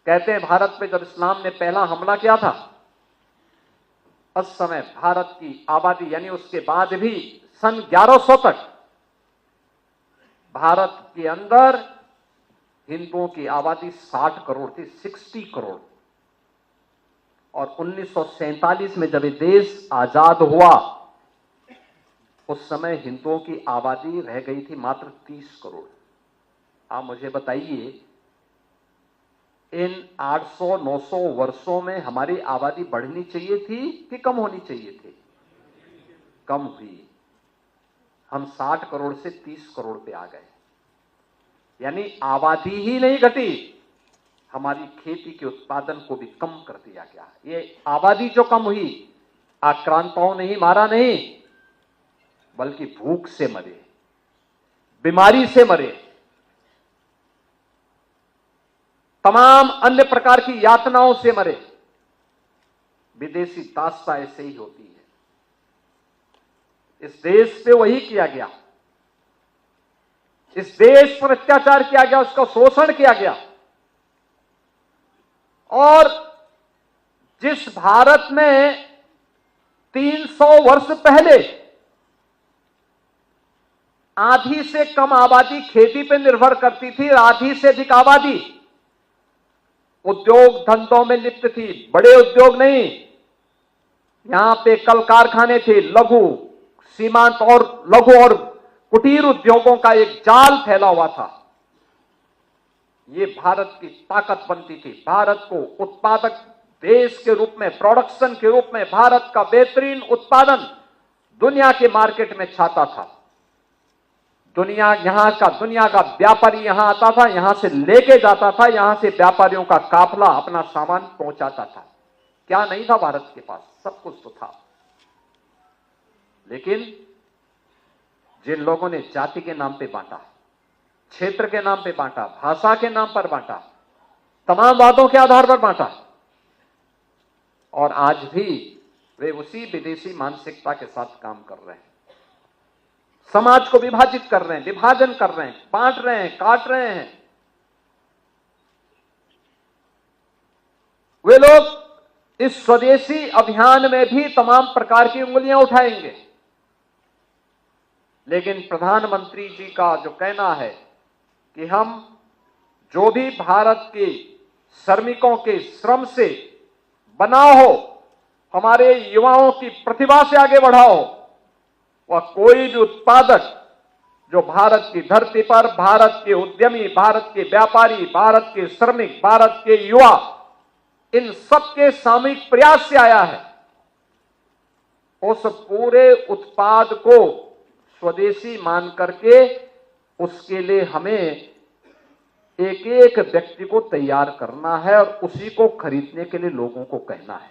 कहते हैं भारत पे जब इस्लाम ने पहला हमला किया था, उस समय भारत की आबादी यानी उसके बाद भी सन 1100 तक भारत के अंदर हिंदुओं की आबादी 60 करोड़ थी, 60 करोड़। और 1947 में जब ये देश आजाद हुआ, उस समय हिंदुओं की आबादी रह गई थी मात्र 30 करोड़। आप मुझे बताइए, इन 800-900 वर्षों में हमारी आबादी बढ़नी चाहिए थी कि कम होनी चाहिए थी? कम हुई। हम 60 करोड़ से 30 करोड़ पे आ गए, यानी आबादी ही नहीं घटी, हमारी खेती के उत्पादन को भी कम कर दिया गया। ये आबादी जो कम हुई, आक्रांताओं ने ही मारा नहीं, बल्कि भूख से मरे, बीमारी से मरे, तमाम अन्य प्रकार की यातनाओं से मरे। विदेशी दास्ता ऐसे ही होती है। इस देश पे वही किया गया, इस देश पर अत्याचार किया गया, उसका शोषण किया गया। और जिस भारत में 300 वर्ष पहले आधी से कम आबादी खेती पर निर्भर करती थी, आधी से अधिक आबादी उद्योग धंधों में लिप्त थी, बड़े उद्योग नहीं, यहां पे कल कारखाने थे, लघु सीमांत और लघु और कुटीर उद्योगों का एक जाल फैला हुआ था। ये भारत की ताकत बनती थी। भारत को उत्पादक देश के रूप में, प्रोडक्शन के रूप में भारत का बेहतरीन उत्पादन दुनिया के मार्केट में छाता था। दुनिया का व्यापारी यहां आता था, यहां से लेके जाता था, यहां से व्यापारियों का काफला अपना सामान पहुंचाता था। क्या नहीं था भारत के पास? सब कुछ तो था। लेकिन जिन लोगों ने जाति के नाम पे बांटा, क्षेत्र के नाम पे बांटा, भाषा के नाम पर बांटा, तमाम वादों के आधार पर बांटा, और आज भी वे उसी विदेशी मानसिकता के साथ काम कर रहे हैं। समाज को विभाजित कर रहे हैं, विभाजन कर रहे हैं, बांट रहे हैं, काट रहे हैं। वे लोग इस स्वदेशी अभियान में भी तमाम प्रकार की उंगलियां उठाएंगे। लेकिन प्रधानमंत्री जी का जो कहना है कि हम जो भी भारत के श्रमिकों के श्रम से बना हो, हमारे युवाओं की प्रतिभा से आगे बढ़ाओ, वह कोई भी उत्पादक जो भारत की धरती पर भारत के उद्यमी, भारत के व्यापारी, भारत के श्रमिक, भारत के युवा, इन सबके सामूहिक प्रयास से आया है, उस पूरे उत्पाद को स्वदेशी मान करके उसके लिए हमें एक एक व्यक्ति को तैयार करना है और उसी को खरीदने के लिए लोगों को कहना है।